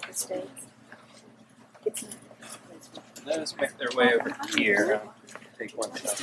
the states? Those make their way over here. Take one step.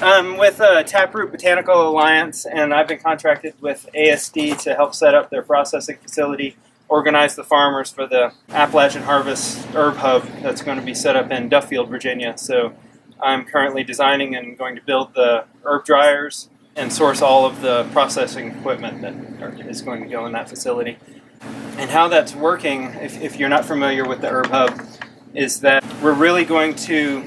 I'm with Taproot Botanical Alliance, and I've been contracted with ASD to help set up their processing facility, organize the farmers for the Appalachian Harvest Herb Hub that's going to be set up in Duffield, Virginia. So I'm currently designing and going to build the herb dryers and source all of the processing equipment that is going to go in that facility. And how that's working, if you're not familiar with the Herb Hub, is that we're really going to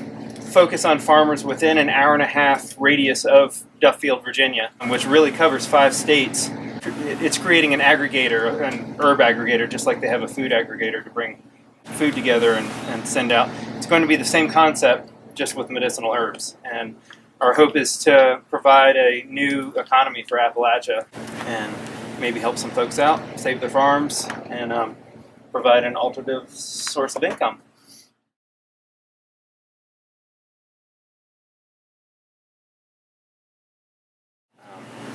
focus on farmers within an hour-and-a-half radius of Duffield, Virginia, which really covers 5 states. It's creating an aggregator, an herb aggregator, just like they have a food aggregator to bring food together and send out. It's going to be the same concept, just with medicinal herbs. And our hope is to provide a new economy for Appalachia and maybe help some folks out, save their farms, and provide an alternative source of income.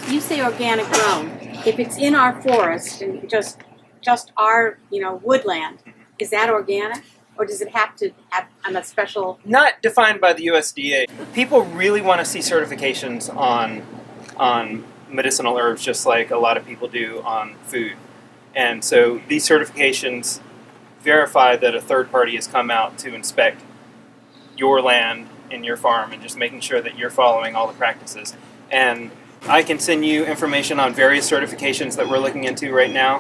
You say organic grown. If it's in our forest and just our woodland, is that organic, or does it have to have a special? Not defined by the USDA. People really want to see certifications on medicinal herbs, just like a lot of people do on food. And so these certifications verify that a third party has come out to inspect your land and your farm, and just making sure that you're following all the practices. And I can send you information on various certifications that we're looking into right now.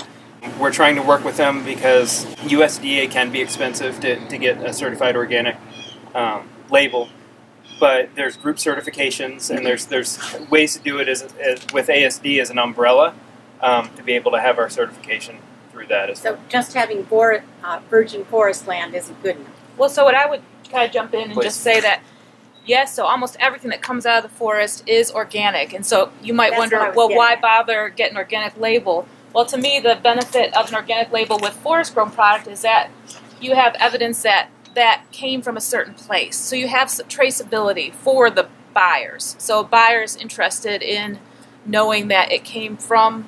We're trying to work with them because USDA can be expensive to get a certified organic label, but there's group certifications, and there's ways to do it as with ASD as an umbrella to be able to have our certification through that as well. So just having virgin forest land isn't good enough. Well, so what I would kind of jump in and Please. just say that, yes, so almost everything that comes out of the forest is organic. And so you might That's wonder, what I was well, getting why at. bother getting an organic label? Well, to me, the benefit of an organic label with forest-grown product is that you have evidence that came from a certain place. So you have some traceability for the buyers. So a buyer is interested in knowing that it came from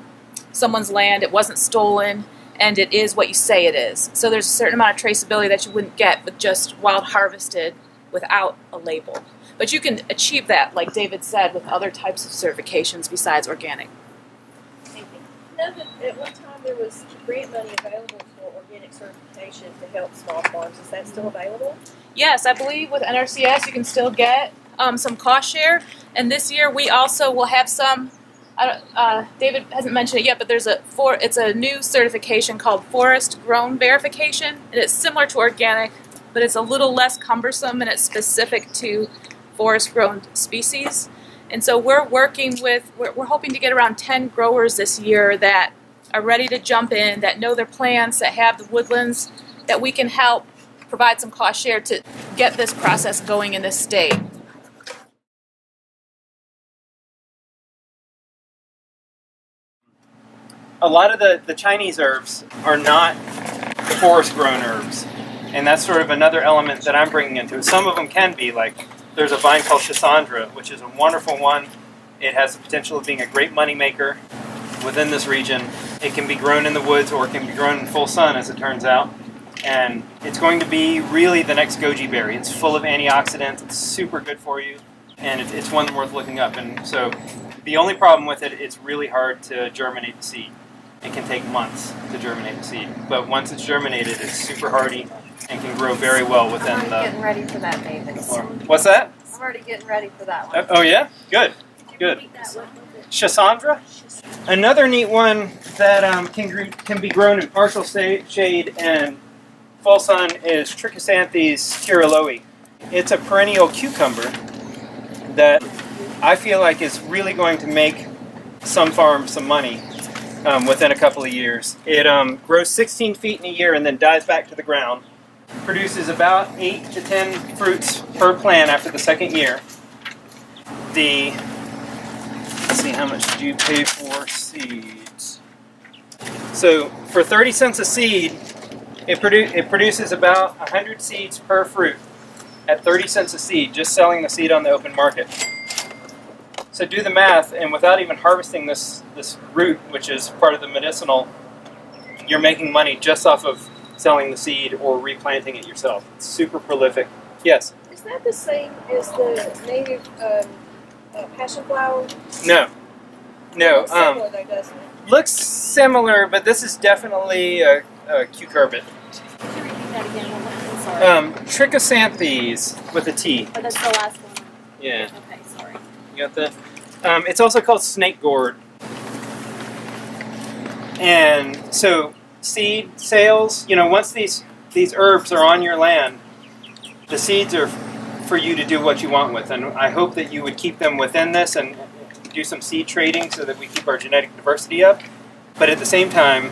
someone's land, it wasn't stolen, and it is what you say it is. So there's a certain amount of traceability that you wouldn't get with just wild harvested without a label. But you can achieve that, like David said, with other types of certifications besides organic. Thank you. I know that at one time there was grant money available for organic certification to help small farms. Is that still available? Yes, I believe with NRCS you can still get some cost share. And this year we also will have some, David hasn't mentioned it yet, but it's a new certification called Forest Grown Verification. And it's similar to organic, but it's a little less cumbersome, and it's specific to forest-grown species. And so we're hoping to get around 10 growers this year that are ready to jump in, that know their plants, that have the woodlands, that we can help provide some cost share to get this process going in this state. A lot of the Chinese herbs are not forest-grown herbs. And that's sort of another element that I'm bringing into it. Some of them can be, like there's a vine called Chisandra, which is a wonderful one. It has the potential of being a great moneymaker within this region. It can be grown in the woods, or it can be grown in full sun, as it turns out. And it's going to be really the next goji berry. It's full of antioxidants. It's super good for you, and it's one worth looking up. And so the only problem with it, it's really hard to germinate the seed. It can take months to germinate the seed. But once it's germinated, it's super hardy and can grow very well within I'm already getting ready for that, David. What's that? I'm already getting ready for that one. Oh yeah? Good. Good. Chisandra? Another neat one that can be grown in partial shade and full sun is Trichosanthes curuloi. It's a perennial cucumber that I feel like is really going to make some farms some money within a couple of years. It grows 16 feet in a year and then dies back to the ground. Produces about 8 to 10 fruits per plant after the second year. Let's see, how much did you pay for seeds? So for 30 cents a seed, it produces about 100 seeds per fruit at 30 cents a seed, just selling the seed on the open market. So do the math, and without even harvesting this root, which is part of the medicinal, you're making money just off of selling the seed or replanting it yourself. It's super prolific. Yes? Is that the same as the native passion flower? No. No. Similar though, doesn't it? Looks similar, but this is definitely a cucurbit. Could you repeat that again? I'm sorry. Trichosanthes with a T. Oh, that's the last one. Yeah. Okay, sorry. You got that? It's also called snake gourd. And so seed sales, once these herbs are on your land, the seeds are for you to do what you want with. And I hope that you would keep them within this and do some seed trading so that we keep our genetic diversity up. But at the same time,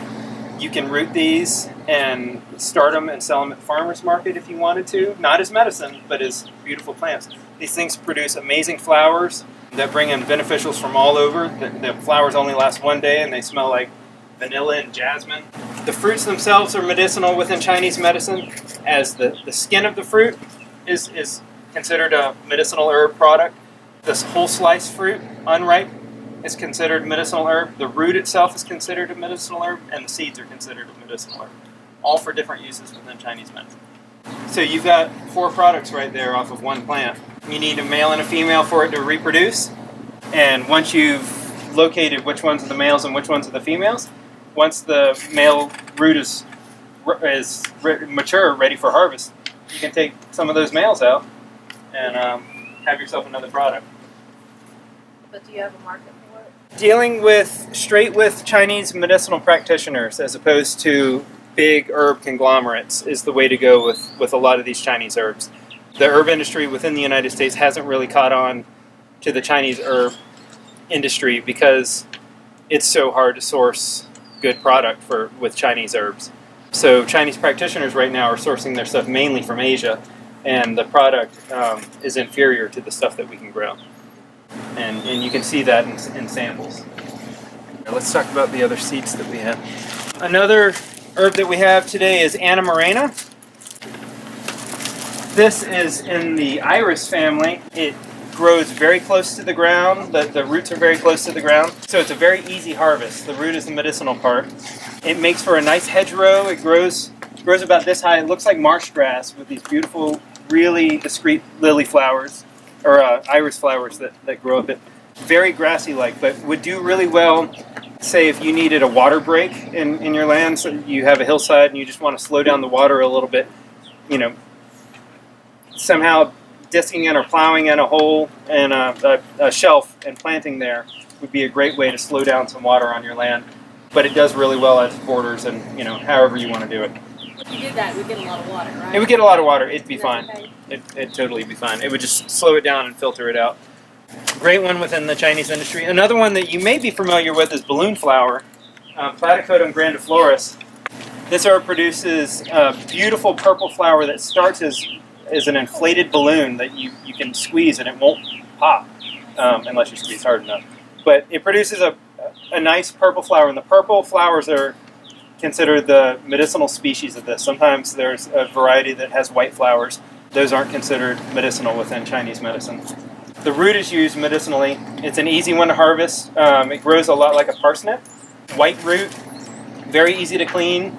you can root these and start them and sell them at the farmer's market if you wanted to. Not as medicine, but as beautiful plants. These things produce amazing flowers that bring in beneficials from all over. The flowers only last one day and they smell like vanilla and jasmine. The fruits themselves are medicinal within Chinese medicine, as the skin of the fruit is considered a medicinal herb product. This whole slice fruit, unripe, is considered medicinal herb. The root itself is considered a medicinal herb, and the seeds are considered a medicinal herb. All for different uses within Chinese medicine. So you've got 4 products right there off of one plant. You need a male and a female for it to reproduce. And once you've located which ones are the males and which ones are the females, once the male root is mature, ready for harvest, you can take some of those males out and have yourself another product. But do you have a market for it? Dealing straight with Chinese medicinal practitioners as opposed to big herb conglomerates is the way to go with a lot of these Chinese herbs. The herb industry within the United States hasn't really caught on to the Chinese herb industry because it's so hard to source good product with Chinese herbs. So Chinese practitioners right now are sourcing their stuff mainly from Asia, and the product is inferior to the stuff that we can grow. And you can see that in samples. Let's talk about the other seeds that we have. Another herb that we have today is Anna Morena. This is in the iris family. It grows very close to the ground. The roots are very close to the ground. So it's a very easy harvest. The root is the medicinal part. It makes for a nice hedgerow. It grows about this high. It looks like marsh grass with these beautiful, really discreet lily flowers, or iris flowers that grow up it. Very grassy-like, but would do really well, say, if you needed a water break in your land, so you have a hillside and you just want to slow down the water a little bit, somehow disking in or plowing in a hole and a shelf and planting there would be a great way to slow down some water on your land. But it does really well at borders and, however you want to do it. If you did that, we'd get a lot of water, right? It would get a lot of water. It'd be Is that fine. okay? It'd totally be fine. It would just slow it down and filter it out. Great one within the Chinese industry. Another one that you may be familiar with is balloon flower, Platycodum grandiflorus. This herb produces a beautiful purple flower that starts as an inflated balloon that you can squeeze and it won't pop unless you squeeze hard enough. But it produces a nice purple flower, and the purple flowers are considered the medicinal species of this. Sometimes there's a variety that has white flowers. Those aren't considered medicinal within Chinese medicine. The root is used medicinally. It's an easy one to harvest. It grows a lot like a parsnip. White root, very easy to clean,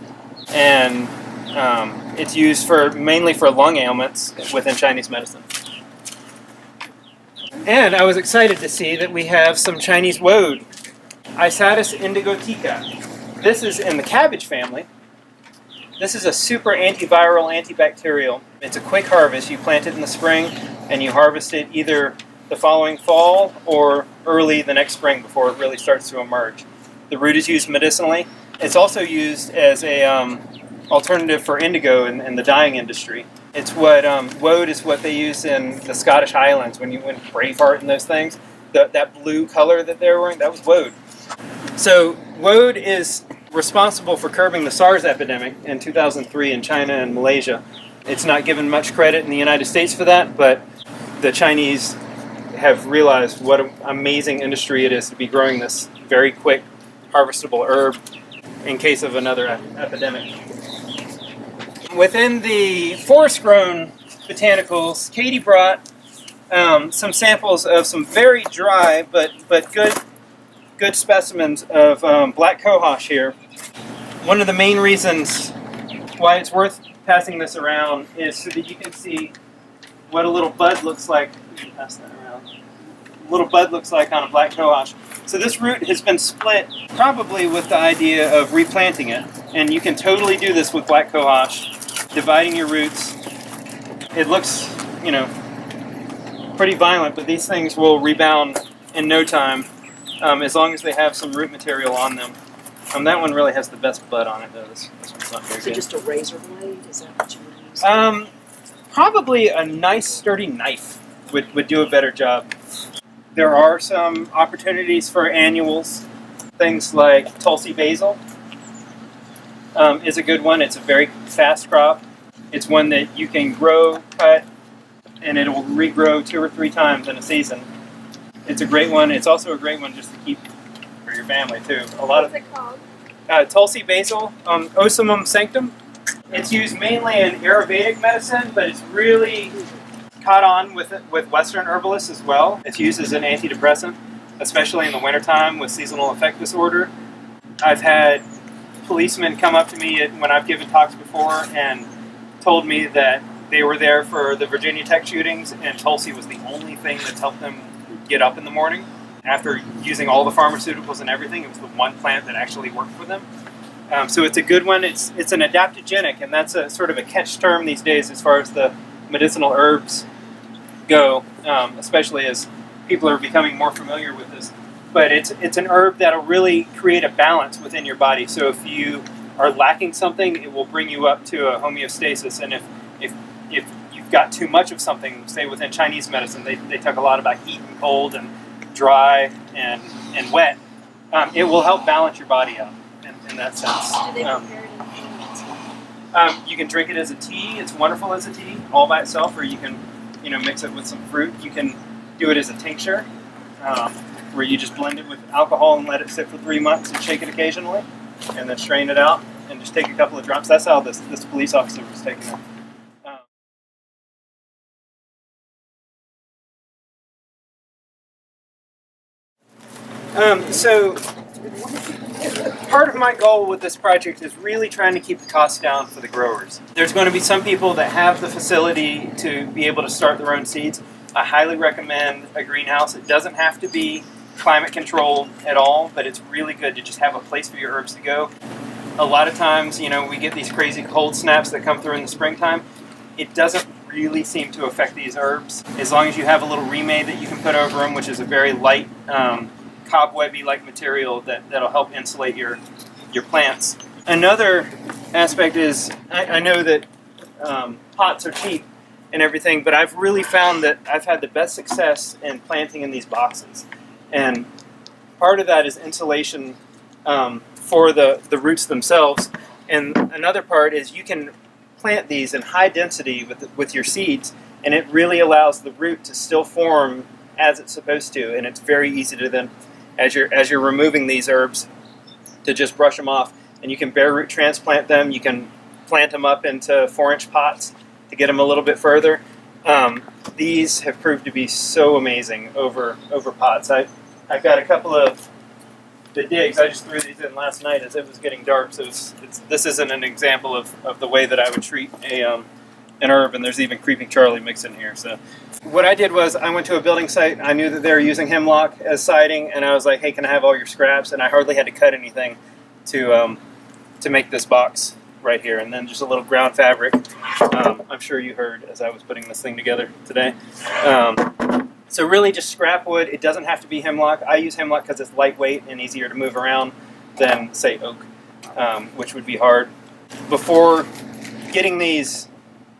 and it's used mainly for lung ailments within Chinese medicine. And I was excited to see that we have some Chinese woad, Isatis indigotica. This is in the cabbage family. This is a super antiviral, antibacterial. It's a quick harvest. You plant it in the spring and you harvest it either the following fall or early the next spring before it really starts to emerge. The root is used medicinally. It's also used as a alternative for indigo in the dyeing industry. It's what woad is what they use in the Scottish Highlands when Braveheart and those things. That blue color that they're wearing, that was woad. So woad is responsible for curbing the SARS epidemic in 2003 in China and Malaysia. It's not given much credit in the United States for that, but the Chinese have realized what an amazing industry it is to be growing this very quick harvestable herb in case of another epidemic. Within the forest-grown botanicals, Katie brought some samples of some very dry but good specimens of black cohosh here. One of the main reasons why it's worth passing this around is so that you can see what a little bud looks like. Let me pass that around. A little bud looks like on a black cohosh. So this root has been split probably with the idea of replanting it, and you can totally do this with black cohosh, dividing your roots. It looks, pretty violent, but these things will rebound in no time, as long as they have some root material on them. That one really has the best bud on it, though. This one's not very good. So just a razor blade? Is that what you would use? Probably a nice, sturdy knife would do a better job. There are some opportunities for annuals. Things like Tulsi basil is a good one. It's a very fast crop. It's one that you can grow, cut, and it will regrow 2 or 3 times in a season. It's a great one. It's also a great one just to keep for your family, too. What's it called? Tulsi basil, Ocimum sanctum. It's used mainly in Ayurvedic medicine, but it's really caught on with Western herbalists as well. It's used as an antidepressant, especially in the wintertime with seasonal affect disorder. I've had policemen come up to me when I've given talks before and told me that they were there for the Virginia Tech shootings, and Tulsi was the only thing that's helped them get up in the morning. After using all the pharmaceuticals and everything, it was the one plant that actually worked for them. So it's a good one. It's an adaptogenic, and that's a sort of a catch term these days as far as the medicinal herbs go, especially as people are becoming more familiar with this. But it's an herb that'll really create a balance within your body. So if you are lacking something, it will bring you up to a homeostasis. And if you've got too much of something, say within Chinese medicine, they talk a lot about heat and cold and dry and wet. It will help balance your body out in that sense. Do they prepare it in tea? You can drink it as a tea. It's wonderful as a tea, all by itself, or you can, mix it with some fruit. You can do it as a tincture, where you just blend it with alcohol and let it sit for 3 months and shake it occasionally, and then strain it out and just take a couple of drops. That's how this police officer was taking it. So part of my goal with this project is really trying to keep the costs down for the growers. There's going to be some people that have the facility to be able to start their own seeds. I highly recommend a greenhouse. It doesn't have to be climate controlled at all, but it's really good to just have a place for your herbs to go. A lot of times, we get these crazy cold snaps that come through in the springtime. It doesn't really seem to affect these herbs. As long as you have a little remade that you can put over them, which is a very light, cobwebby-like material that'll help insulate your plants. Another aspect is, I know that pots are cheap and everything, but I've really found that I've had the best success in planting in these boxes. And part of that is insulation for the roots themselves. And another part is you can plant these in high density with your seeds, and it really allows the root to still form as it's supposed to. And it's very easy to then, as you're removing these herbs, to just brush them off. And you can bare root transplant them. You can plant them up into 4-inch pots to get them a little bit further. These have proved to be so amazing over pots. I've got a couple of the digs. I just threw these in last night as it was getting dark. So this isn't an example of the way that I would treat an herb. And there's even Creeping Charlie mixed in here. So what I did was I went to a building site. I knew that they were using hemlock as siding, and I was like, "Hey, can I have all your scraps?" And I hardly had to cut anything to make this box right here, and then just a little ground fabric. I'm sure you heard as I was putting this thing together today. So really just scrap wood. It doesn't have to be hemlock. I use hemlock because it's lightweight and easier to move around than, say, oak, which would be hard. Before getting these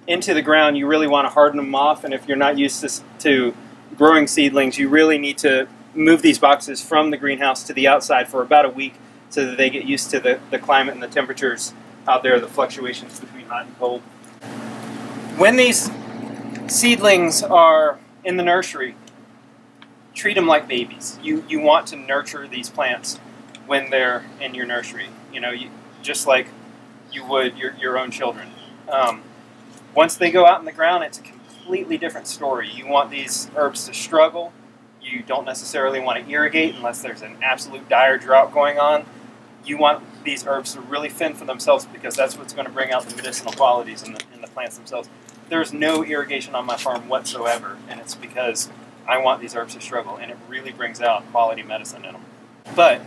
into the ground, you really want to harden them off, and if you're not used to growing seedlings, you really need to move these boxes from the greenhouse to the outside for about a week so that they get used to the climate and the temperatures out there, the fluctuations between hot and cold. When these seedlings are in the nursery, treat them like babies. You want to nurture these plants when they're in your nursery, just like you would your own children. Once they go out in the ground, it's a completely different story. You want these herbs to struggle. You don't necessarily want to irrigate unless there's an absolute dire drought going on. You want these herbs to really fend for themselves because that's what's going to bring out the medicinal qualities in the plants themselves. There's no irrigation on my farm whatsoever, and it's because I want these herbs to struggle, and it really brings out quality medicine in them. But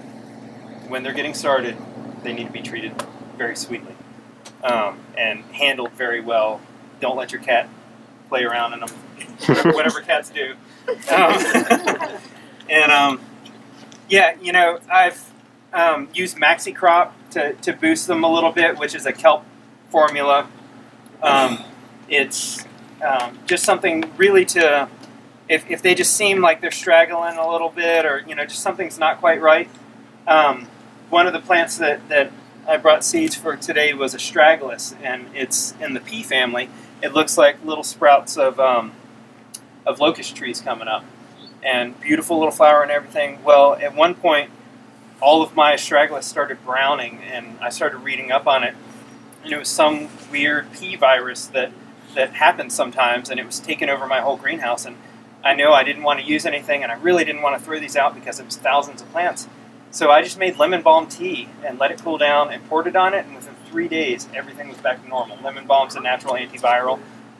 when they're getting started, they need to be treated very sweetly and handled very well. Don't let your cat play around in them, whatever cats do. Yeah, you know, I've used Maxi Crop to boost them a little bit, which is a kelp formula. It's just something really to, if they just seem like they're straggling a little bit, or you know, just something's not quite right. One of the plants that I brought seeds for today was astragalus, and it's in the pea family. It looks like little sprouts of locust trees coming up, and beautiful little flower and everything. Well, at one point, all of my astragalus started browning, and I started reading up on it, and it was some weird pea virus that happens sometimes, and it was taking over my whole greenhouse. And I know I didn't want to use anything, and I really didn't want to throw these out because it was thousands of plants. So I just made lemon balm tea and let it cool down and poured it on it, and within 3 days, everything was back to normal. Lemon balm's a natural antiviral,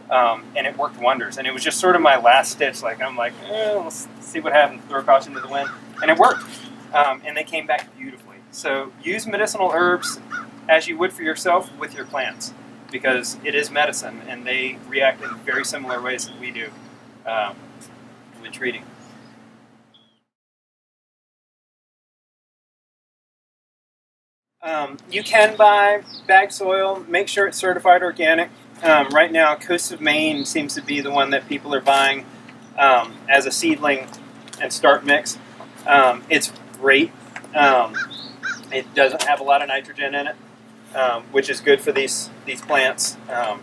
and it worked wonders. And it was just sort of my last ditch. I'm like, let's see what happens, throw caution to the wind. And it worked. And they came back beautifully. So use medicinal herbs as you would for yourself with your plants, because it is medicine, and they react in very similar ways that we do when treating. You can buy bag soil. Make sure it's certified organic. Right now, Coast of Maine seems to be the one that people are buying as a seedling and start mix. It's great. It doesn't have a lot of nitrogen in it, which is good for these plants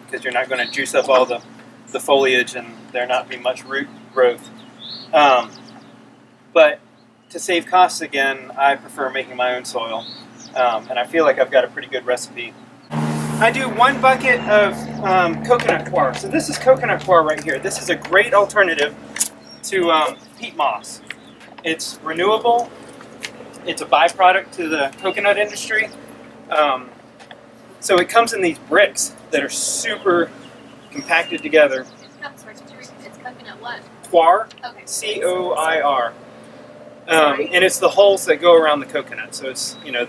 because you're not going to juice up all the foliage, and there not be much root growth. But to save costs again, I prefer making my own soil. And I feel like I've got a pretty good recipe. I do 1 bucket of coconut coir. So this is coconut coir right here. This is a great alternative to peat moss. It's renewable. It's a byproduct to the coconut industry. So it comes in these bricks that are super compacted together. It's coconut what? Coir, Okay. C-O-I-R. And it's the hulls that go around the coconut. So it's, you know,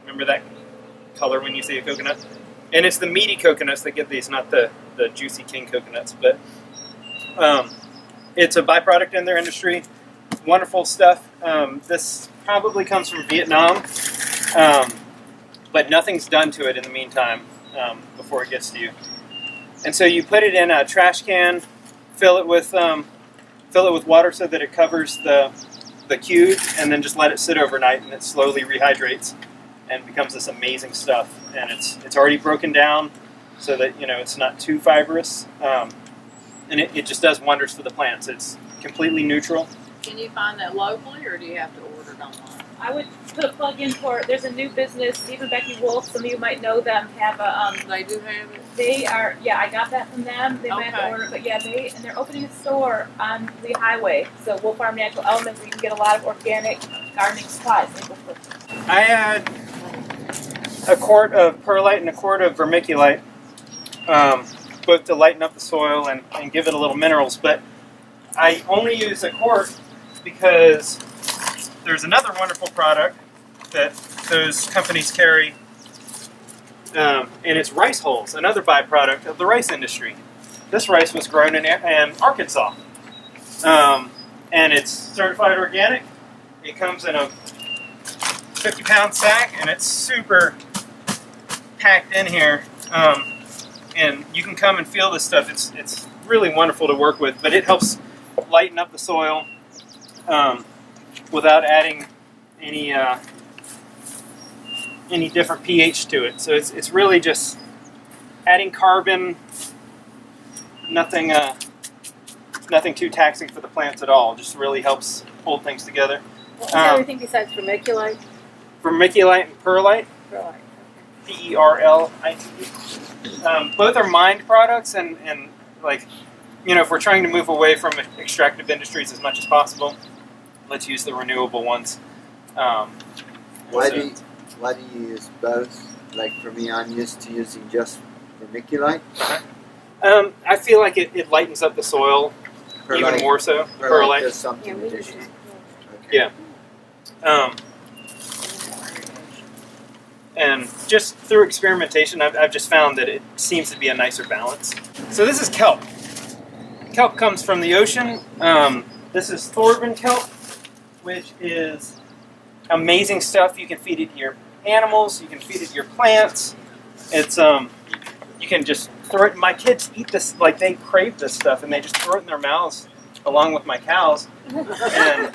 remember that color when you see a coconut? And it's the meaty coconuts that get these, not the juicy king coconuts. But it's a byproduct in their industry. Wonderful stuff. This probably comes from Vietnam, but nothing's done to it in the meantime before it gets to you. And so you put it in a trash can, fill it with water so that it covers the cude, and then just let it sit overnight, and it slowly rehydrates and becomes this amazing stuff. And it's already broken down so that, you know, it's not too fibrous, and it just does wonders for the plants. It's completely neutral. Can you find that locally, or do you have to order it online? I would put a plug in for, there's a new business, Steve and Becky Wolf, some of you might know them, have a, They do have it? they are, yeah, I got that from them, they might have to Okay. order, but yeah, they're opening a store on the highway, so Wolf Farm Natural Elements, where you can get a lot of organic gardening supplies. I add a quart of perlite and a quart of vermiculite, both to lighten up the soil and give it a little minerals, but I only use a quart because there's another wonderful product that those companies carry, and it's rice hulls, another byproduct of the rice industry. This rice was grown in Arkansas, and it's certified organic. It comes in a 50-pound sack, and it's super packed in here, and you can come and feel this stuff. It's really wonderful to work with, but it helps lighten up the soil without adding any different pH to it. So it's really just adding carbon, nothing too taxing for the plants at all. Just really helps hold things together. What was everything besides vermiculite? Vermiculite and perlite, Perlite. P-E-R-L-I-T-E. Both are mined products, and like, you know, if we're trying to move away from extractive industries as much as possible, let's use the renewable ones. Why do you use both? Like for me, I'm used to using just vermiculite. I feel like it lightens up the soil even more so. The perlite. Does something Yeah, additional. Yeah. And just through experimentation, I've just found that it seems to be a nicer balance. So this is kelp. Kelp comes from the ocean. This is Thorvin kelp, which is amazing stuff. You can feed it to your animals. You can feed it to your plants. It's you can just throw it. My kids eat this, like they crave this stuff, and they just throw it in their mouths along with my cows. And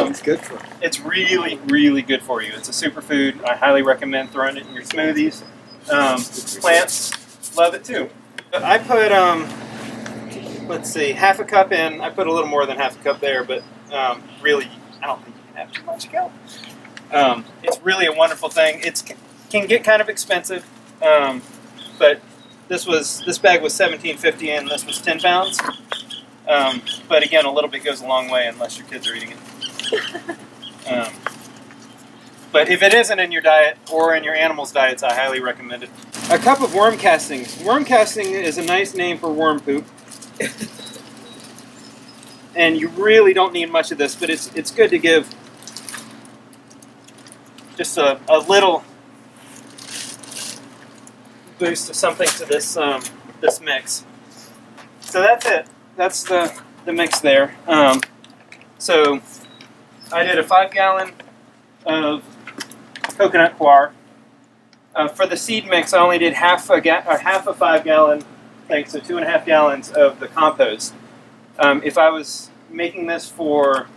It's good for them. it's really, really good for you. It's a superfood. I highly recommend throwing it in your smoothies. Plants love it too. I put, let's see, half a cup in. I put a little more than half a cup there, but really, I don't think you can have too much kelp. It's really a wonderful thing. It can get kind of expensive, but this bag was $17.50 and this was 10 pounds. But again, a little bit goes a long way unless your kids are eating it. But if it isn't in your diet or in your animals' diets, I highly recommend it. A cup of worm castings. Worm casting is a nice name for worm poop. And you really don't need much of this, but it's good to give just a little boost of something to this this mix. So that's it. That's the mix there. So I did a 5-gallon of coconut coir. For the seed mix, I only did half a 5-gallon thing, so 2.5 gallons of the compost. If I was making this for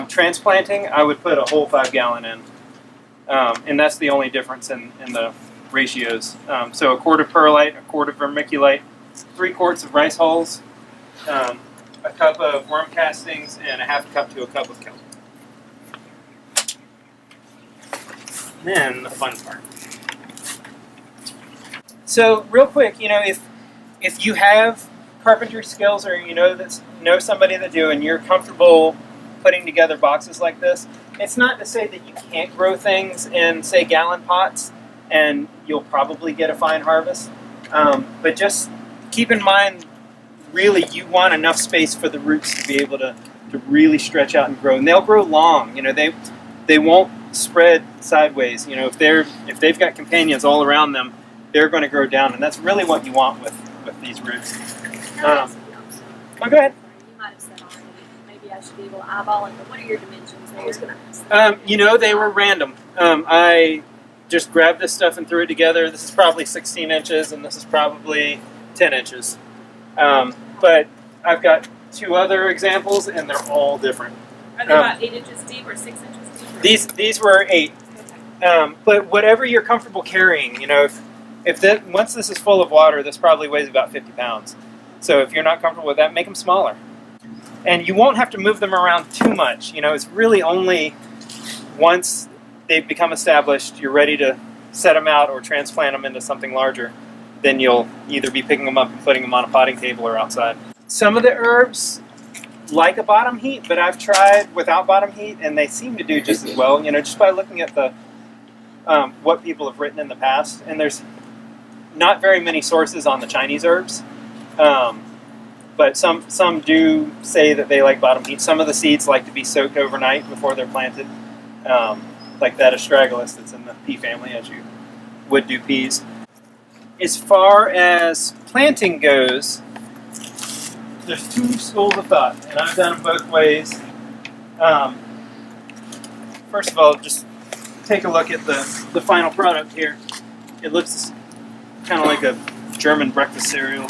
transplanting, I would put a whole 5-gallon in. And that's the only difference in the ratios. So a quart of perlite, a quart of vermiculite, 3 quarts of rice hulls, a cup of worm castings, and a half cup to a cup of kelp. Then the fun part. So real quick, you know, if you have carpentry skills or you know somebody that do, and you're comfortable putting together boxes like this, it's not to say that you can't grow things in, say, gallon pots, and you'll probably get a fine harvest. But just keep in mind, really, you want enough space for the roots to be able to really stretch out and grow. And they'll grow long. You know, they won't spread sideways. You know, if they've got companions all around them, they're going to grow down, and that's really what you want with these roots. Oh, go ahead. You might have said already. Maybe I should be able to eyeball it, but what are your dimensions? I was going to ask. You know, they were random. I just grabbed this stuff and threw it together. This is probably 16 inches, and this is probably 10 inches. But I've got 2 other examples, and they're all different. Are they about 8 inches deep or 6 inches deep? These were 8. But whatever you're comfortable carrying, you know, once this is full of water, this probably weighs about 50 pounds. So if you're not comfortable with that, make them smaller. And you won't have to move them around too much. You know, it's really only once they've become established, you're ready to set them out or transplant them into something larger, then you'll either be picking them up and putting them on a potting table or outside. Some of the herbs like a bottom heat, but I've tried without bottom heat, and they seem to do just as well. You know, just by looking at the what people have written in the past, and there's not very many sources on the Chinese herbs, but some do say that they like bottom heat. Some of the seeds like to be soaked overnight before they're planted, like that astragalus that's in the pea family, as you would do peas. As far as planting goes, there's 2 schools of thought, and I've done them both ways. First of all, just take a look at the final product here. It looks kind of like a German breakfast cereal.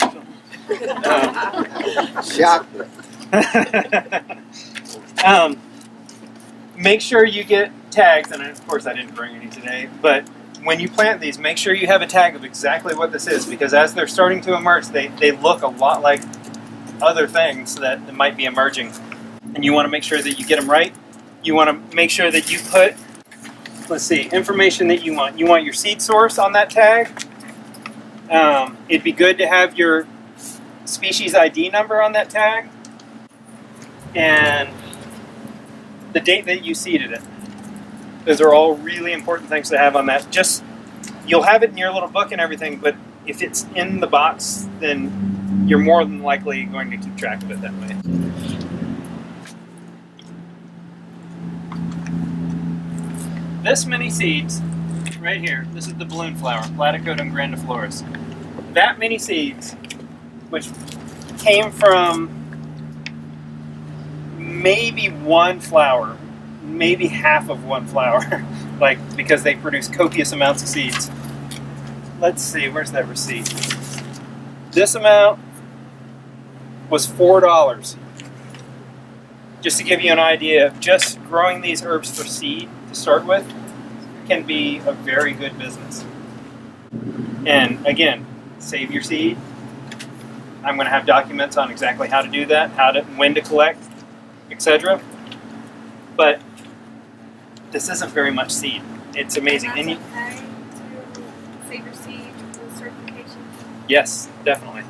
Chocolate. Make sure you get tags, and of course I didn't bring any today, but when you plant these, make sure you have a tag of exactly what this is, because as they're starting to emerge, they look a lot like other things that might be emerging. And you want to make sure that you get them right. You want to make sure that you put, let's see, information that you want. You want your seed source on that tag. It'd be good to have your species ID number on that tag and the date that you seeded it. Those are all really important things to have on that. Just, you'll have it in your little book and everything, but if it's in the box, then you're more than likely going to keep track of it that way. This many seeds, right here, this is the balloon flower, Platycodon grandiflorus. That many seeds, which came from maybe one flower, maybe half of one flower, like, because they produce copious amounts of seeds. Let's see, where's that receipt? This amount was $4. Just to give you an idea, just growing these herbs for seed to start with can be a very good business. And again, save your seed. I'm going to have documents on exactly how to do that, when to collect, etc. But this isn't very much seed. It's amazing. And And that's okay to save your seed with certification? yes, definitely.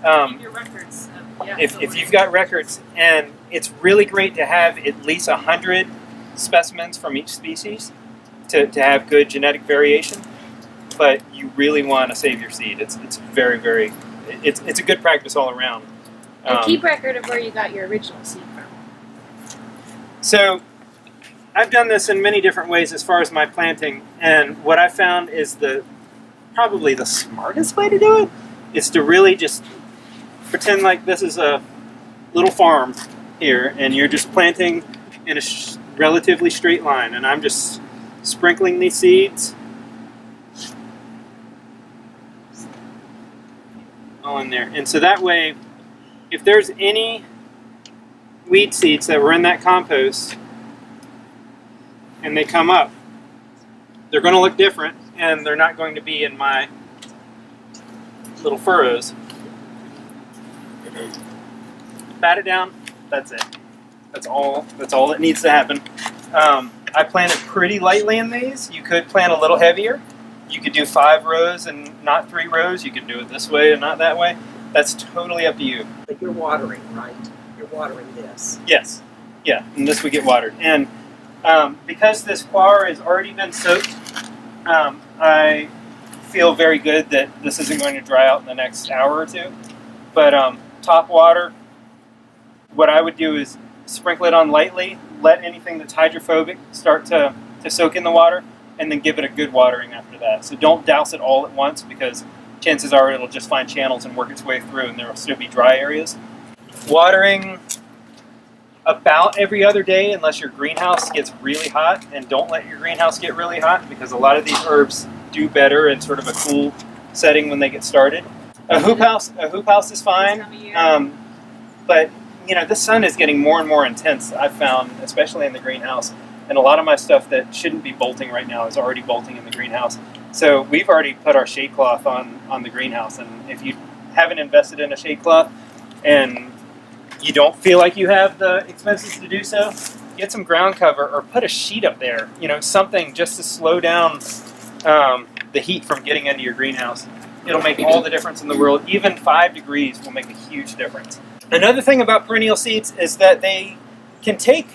Keep your records. If you've got records, and it's really great to have at least 100 specimens from each species to have good genetic variation, but you really want to save your seed. It's very, very, it's a good practice all around. And keep record of where you got your original seed from. So I've done this in many different ways as far as my planting, and what I found is probably the smartest way to do it is to really just pretend like this is a little farm here, and you're just planting in a relatively straight line, and I'm just sprinkling these seeds all in there. And so that way, if there's any weed seeds that were in that compost and they come up, they're going to look different, and they're not going to be in my little furrows. Pat it down. That's it. That's all that needs to happen. I planted pretty lightly in these. You could plant a little heavier. You could do 5 rows and not 3 rows. You could do it this way and not that way. That's totally up to you. But you're watering, right? You're watering this. Yes. Yeah, and this would get watered. And because this coir has already been soaked, I feel very good that this isn't going to dry out in the next hour or two. But top water, what I would do is sprinkle it on lightly, let anything that's hydrophobic start to soak in the water, and then give it a good watering after that. So don't douse it all at once, because chances are it'll just find channels and work its way through, and there will still be dry areas. Watering about every other day unless your greenhouse gets really hot, and don't let your greenhouse get really hot, because a lot of these herbs do better in sort of a cool setting when they get started. A hoop house is fine, but you know, the sun is getting more and more intense, I've found, especially in the greenhouse. And a lot of my stuff that shouldn't be bolting right now is already bolting in the greenhouse. So we've already put our shade cloth on the greenhouse. And if you haven't invested in a shade cloth and you don't feel like you have the expenses to do so, get some ground cover or put a sheet up there. You know, something just to slow down the heat from getting into your greenhouse. It'll make all the difference in the world. Even 5 degrees will make a huge difference. Another thing about perennial seeds is that they can take,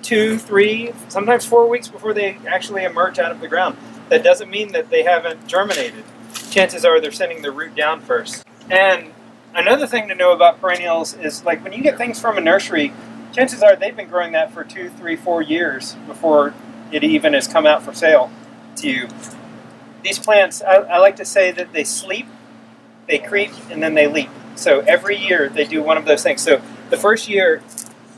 2, 3, sometimes 4 weeks before they actually emerge out of the ground. That doesn't mean that they haven't germinated. Chances are they're sending the root down first. And another thing to know about perennials is, like, when you get things from a nursery, chances are they've been growing that for 2, 3, 4 years before it even has come out for sale to you. These plants, I like to say that they sleep, they creep, and then they leap. So every year they do one of those things. So the first year,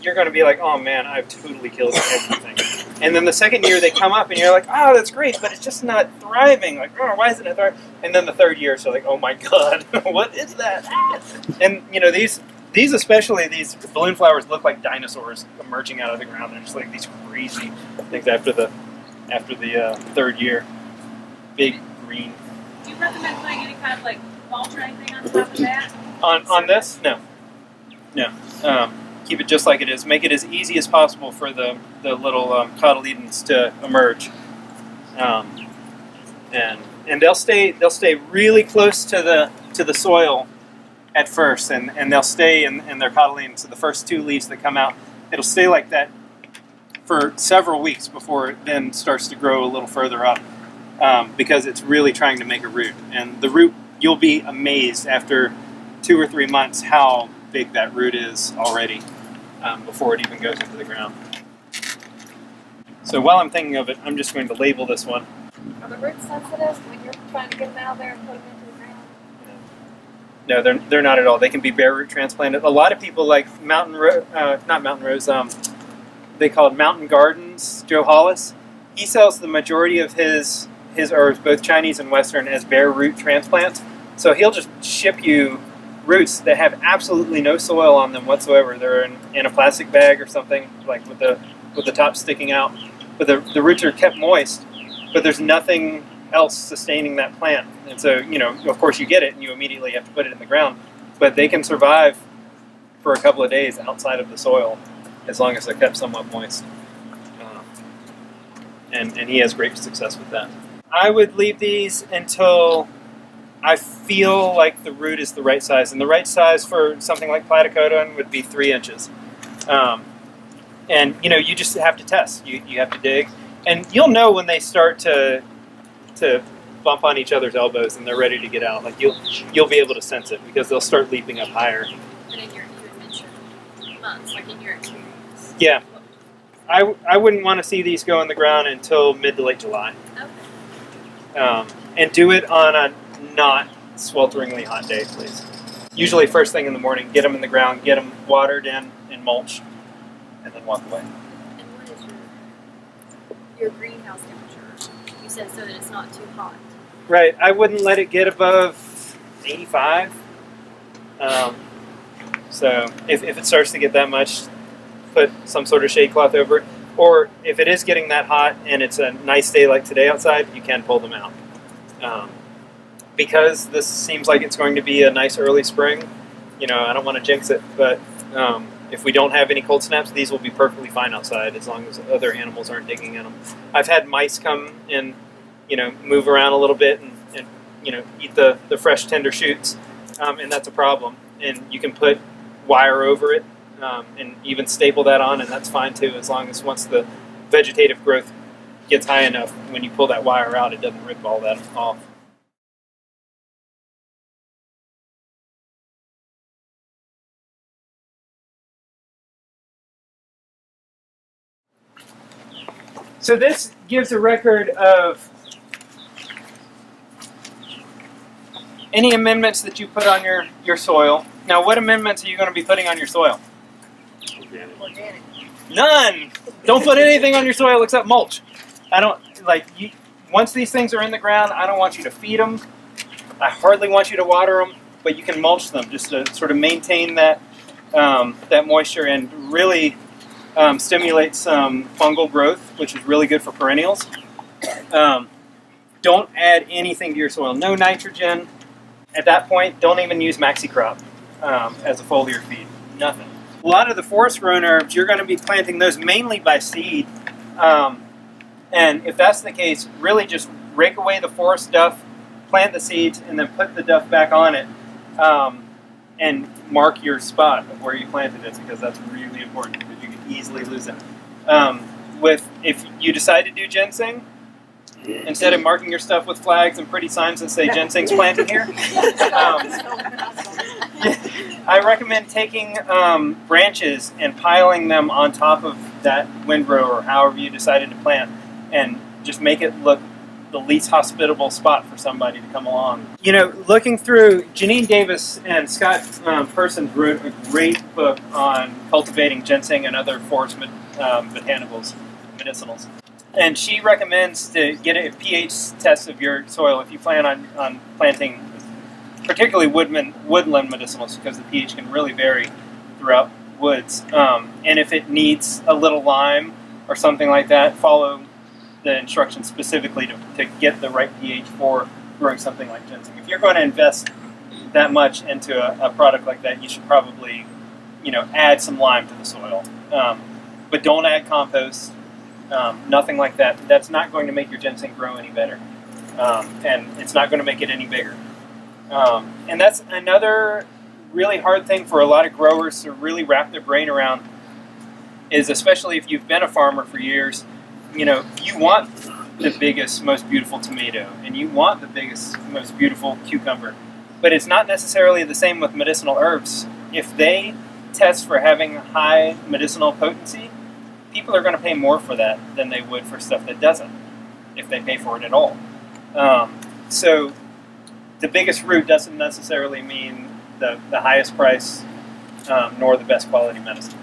you're going to be like, oh man, I've totally killed everything. And then the second year they come up and you're like, oh, that's great, but it's just not thriving. Like, oh, why isn't it thriving? And then the third year, so like, oh my God, what is that? And these especially, these balloon flowers look like dinosaurs emerging out of the ground. They're just like these crazy things after the third year. Big green. Do you recommend putting any kind of like mulch or anything on top of that? On this? No. Keep it just like it is. Make it as easy as possible for the little cotyledons to emerge. And and they'll stay really close to the soil at first, and they'll stay in their cotyledon. So the first 2 leaves that come out, it'll stay like that for several weeks before it then starts to grow a little further up, because it's really trying to make a root. And the root, you'll be amazed after 2 or 3 months how big that root is already, before it even goes into the ground. So while I'm thinking of it, I'm just going to label this one. Are the roots sensitive when you're trying to get them out of there and put them into the ground? No, they're not at all. They can be bare root transplanted. A lot of people like not Mountain Rose, they call it Mountain Gardens, Joe Hollis. He sells the majority of his herbs, both Chinese and Western, as bare root transplants. So he'll just ship you roots that have absolutely no soil on them whatsoever. They're in a plastic bag or something, like with the top sticking out. But the roots are kept moist, but there's nothing else sustaining that plant. And so, of course you get it and you immediately have to put it in the ground. But they can survive for a couple of days outside of the soil as long as they're kept somewhat moist. And he has great success with that. I would leave these until I feel like the root is the right size. And the right size for something like platycodon would be 3 inches. And you just have to test. You have to dig, and you'll know when they start to bump on each other's elbows and they're ready to get out. Like you'll be able to sense it because they'll start leaping up higher. And in your, you had mentioned months, like in your experience. Yeah, I wouldn't want to see these go in the ground until mid to late July. Okay. And do it on a not swelteringly hot day, please. Usually first thing in the morning. Get them in the ground, get them watered in and mulched, and then walk away. And what is your greenhouse temperature? You said so that it's not too hot. Right. I wouldn't let it get above 85. So if it starts to get that much, put some sort of shade cloth over it. Or if it is getting that hot and it's a nice day like today outside, you can pull them out. Because this seems like it's going to be a nice early spring, I don't want to jinx it, but if we don't have any cold snaps, these will be perfectly fine outside as long as other animals aren't digging in them. I've had mice come and, move around a little bit and eat the fresh tender shoots, and that's a problem. And you can put wire over it and even staple that on, and that's fine too, as long as once the vegetative growth gets high enough, when you pull that wire out, it doesn't rip all that off. So this gives a record of any amendments that you put on your soil. Now, what amendments are you going to be putting on your soil? Organic. None! Don't put anything on your soil except mulch. Once these things are in the ground, I don't want you to feed them. I hardly want you to water them, but you can mulch them just to sort of maintain that moisture and really stimulate some fungal growth, which is really good for perennials. Don't add anything to your soil. No nitrogen. At that point, don't even use MaxiCrop as a foliar feed. Nothing. A lot of the forest-grown herbs, you're going to be planting those mainly by seed. And if that's the case, really just rake away the forest duff, plant the seeds, and then put the duff back on it. And mark your spot of where you planted it, because that's really important, because you can easily lose it. If you decide to do ginseng, instead of marking your stuff with flags and pretty signs that say ginseng's planted here, I recommend taking branches and piling them on top of that windrow or however you decided to plant, and just make it look the least hospitable spot for somebody to come along. Looking through, Janine Davis and Scott Persons wrote a great book on cultivating ginseng and other forest botanicals, medicinals. And she recommends to get a pH test of your soil if you plan on planting particularly woodland medicinals, because the pH can really vary throughout woods. And if it needs a little lime or something like that, follow the instructions specifically to get the right pH for growing something like ginseng. If you're going to invest that much into a product like that, you should probably, add some lime to the soil. But don't add compost, nothing like that. That's not going to make your ginseng grow any better. and it's not going to make it any bigger. And that's another really hard thing for a lot of growers to really wrap their brain around, is especially if you've been a farmer for years, you want the biggest, most beautiful tomato, and you want the biggest, most beautiful cucumber. But it's not necessarily the same with medicinal herbs. If they test for having high medicinal potency, people are going to pay more for that than they would for stuff that doesn't, if they pay for it at all. So the biggest root doesn't necessarily mean the highest price, nor the best quality medicine.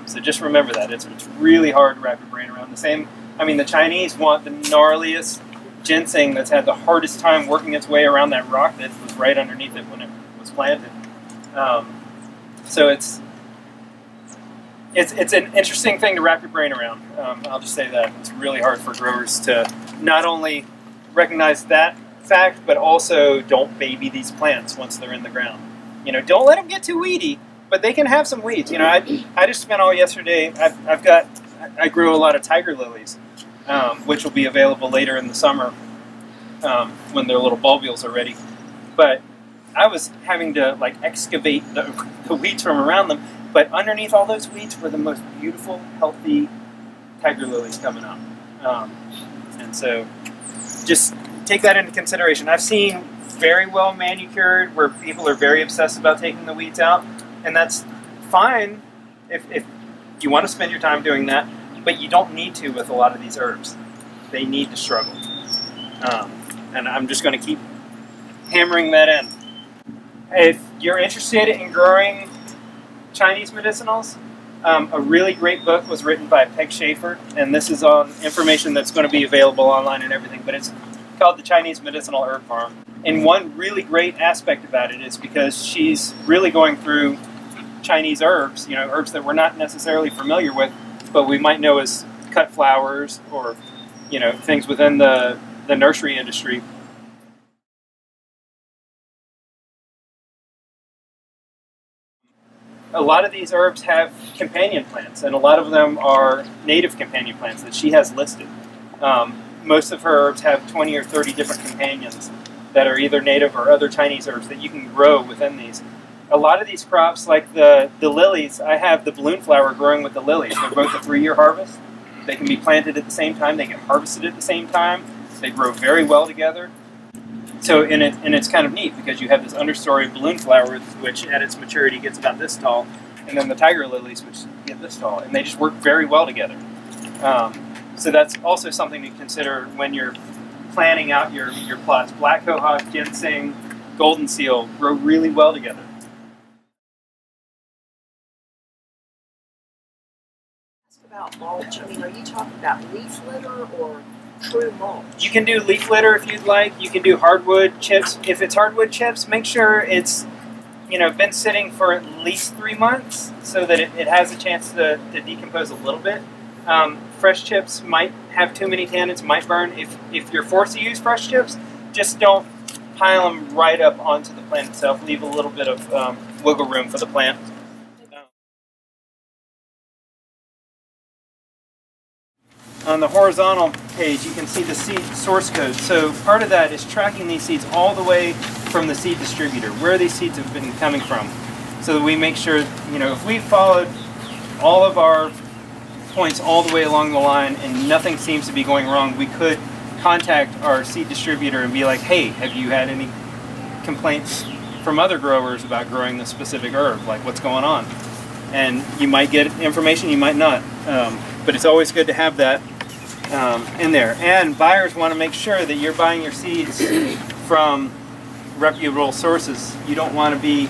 So just remember that. It's really hard to wrap your brain around. The Chinese want the gnarliest ginseng that's had the hardest time working its way around that rock that was right underneath it when it was planted. So it's an interesting thing to wrap your brain around. I'll just say that. It's really hard for growers to not only recognize that fact, but also don't baby these plants once they're in the ground. Don't let them get too weedy, but they can have some weeds. I just spent all yesterday, I grew a lot of tiger lilies, which will be available later in the summer when their little bulbules are ready. But I was having to excavate the weeds from around them, but underneath all those weeds were the most beautiful, healthy tiger lilies coming up. And so just take that into consideration. I've seen very well manicured where people are very obsessed about taking the weeds out, and that's fine if you want to spend your time doing that, but you don't need to with a lot of these herbs. They need to struggle. And I'm just going to keep hammering that in. If you're interested in growing Chinese medicinals, a really great book was written by Peg Schaefer, and this is on information that's going to be available online and everything, but it's called The Chinese Medicinal Herb Farm. And one really great aspect about it is because she's really going through Chinese herbs, herbs that we're not necessarily familiar with, but we might know as cut flowers or, things within the nursery industry. A lot of these herbs have companion plants, and a lot of them are native companion plants that she has listed. Most of her herbs have 20 or 30 different companions that are either native or other Chinese herbs that you can grow within these. A lot of these crops, like the lilies, I have the balloon flower growing with the lilies. They're both a 3-year harvest. They can be planted at the same time. They get harvested at the same time. They grow very well together. So, and it's kind of neat because you have this understory balloon flower, which at its maturity gets about this tall, and then the tiger lilies, which get this tall, and they just work very well together. So that's also something to consider when you're planning out your plots. Black cohosh, ginseng, golden seal grow really well together. About mulch, are you talking about leaf litter or true mulch? You can do leaf litter if you'd like. You can do hardwood chips. If it's hardwood chips, make sure it's been sitting for at least 3 months so that it has a chance to decompose a little bit. Fresh chips might have too many tannins, might burn. If you're forced to use fresh chips, just don't pile them right up onto the plant itself. Leave a little bit of wiggle room for the plant. On the horizontal page, you can see the seed source code. So part of that is tracking these seeds all the way from the seed distributor, where these seeds have been coming from, so that we make sure, if we followed all of our points all the way along the line and nothing seems to be going wrong, we could contact our seed distributor and be like, hey, have you had any complaints from other growers about growing this specific herb? Like, what's going on? And you might get information, you might not. But it's always good to have that in there. And buyers want to make sure that you're buying your seeds from reputable sources. You don't want to be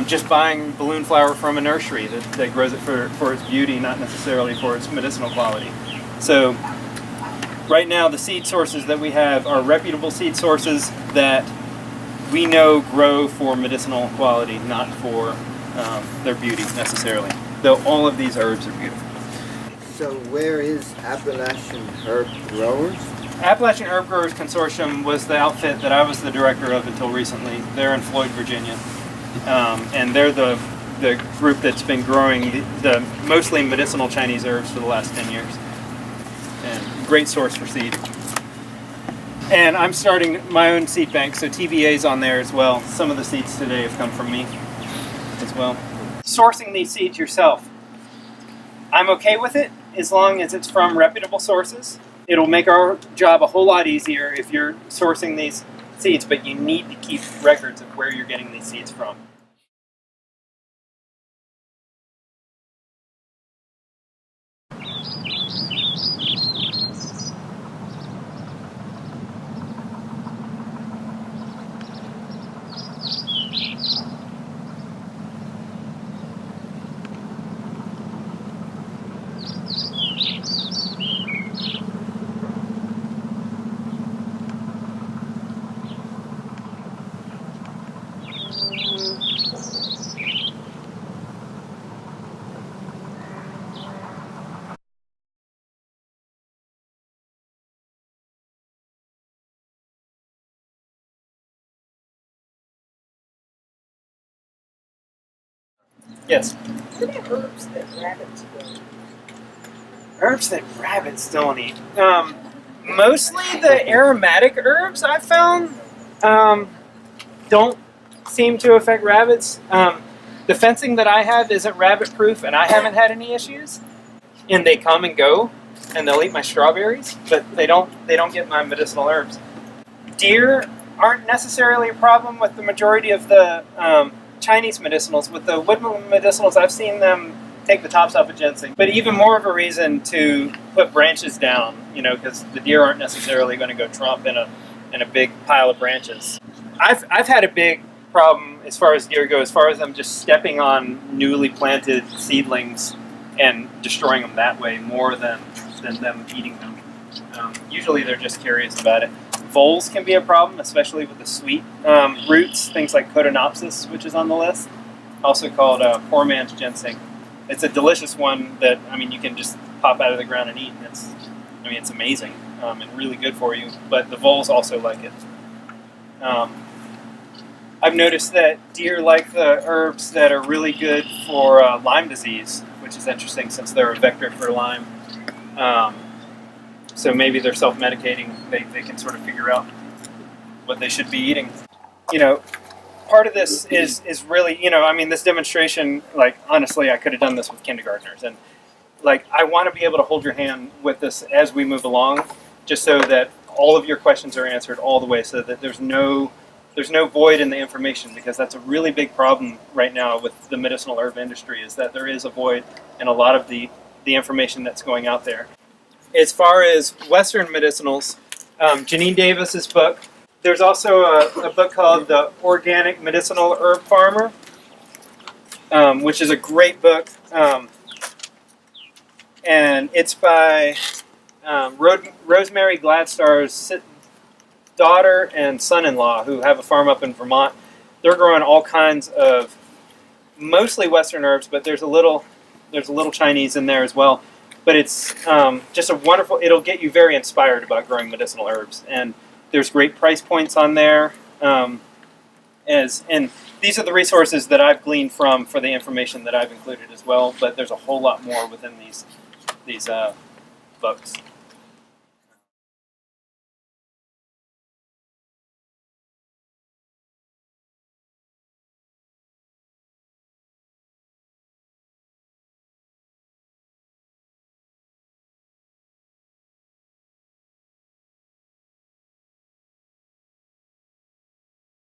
just buying balloon flower from a nursery that grows it for its beauty, not necessarily for its medicinal quality. So right now the seed sources that we have are reputable seed sources that we know grow for medicinal quality, not for their beauty necessarily, though all of these herbs are beautiful. So where is Appalachian Herb Growers? Appalachian Herb Growers Consortium was the outfit that I was the director of until recently. They're in Floyd, Virginia. And they're the group that's been growing the mostly medicinal Chinese herbs for the last 10 years. And great source for seed. And I'm starting my own seed bank, so TBA's on there as well. Some of the seeds today have come from me as well. Sourcing these seeds yourself, I'm okay with it as long as it's from reputable sources. It'll make our job a whole lot easier if you're sourcing these seeds, but you need to keep records of where you're getting these seeds from. Yes. What are herbs that rabbits don't? Herbs that rabbits don't eat. Mostly the aromatic herbs I've found don't seem to affect rabbits. The fencing that I have isn't rabbit proof, and I haven't had any issues. And they come and go, and they'll eat my strawberries, but they don't get my medicinal herbs. Deer aren't necessarily a problem with the majority of the Chinese medicinals. With the woodland medicinals, I've seen them take the tops off of ginseng. But even more of a reason to put branches down, because the deer aren't necessarily going to go tromp in a big pile of branches. I've had a big problem as far as deer go, as far as them just stepping on newly planted seedlings and destroying them that way more than them eating them. Usually they're just curious about it. Voles can be a problem, especially with the sweet roots, things like Cotinopsis, which is on the list, also called poor man's ginseng. It's a delicious one that, you can just pop out of the ground and eat, and it's amazing and really good for you, but the voles also like it. I've noticed that deer like the herbs that are really good for Lyme disease, which is interesting since they're a vector for Lyme. So maybe they're self-medicating. They can sort of figure out what they should be eating. Part of this is really, this demonstration, honestly, I could have done this with kindergartners. And, I want to be able to hold your hand with this as we move along, just so that all of your questions are answered all the way, so that there's no void in the information, because that's a really big problem right now with the medicinal herb industry, is that there is a void in a lot of the information that's going out there. As far as Western medicinals, Janine Davis's book, there's also a book called The Organic Medicinal Herb Farmer, which is a great book, and it's by Rosemary Gladstar's daughter and son-in-law, who have a farm up in Vermont. They're growing all kinds of mostly Western herbs, but there's a little Chinese in there as well. But it's just a wonderful, it'll get you very inspired about growing medicinal herbs. And there's great price points on there. And these are the resources that I've gleaned from for the information that I've included as well. But there's a whole lot more within these books.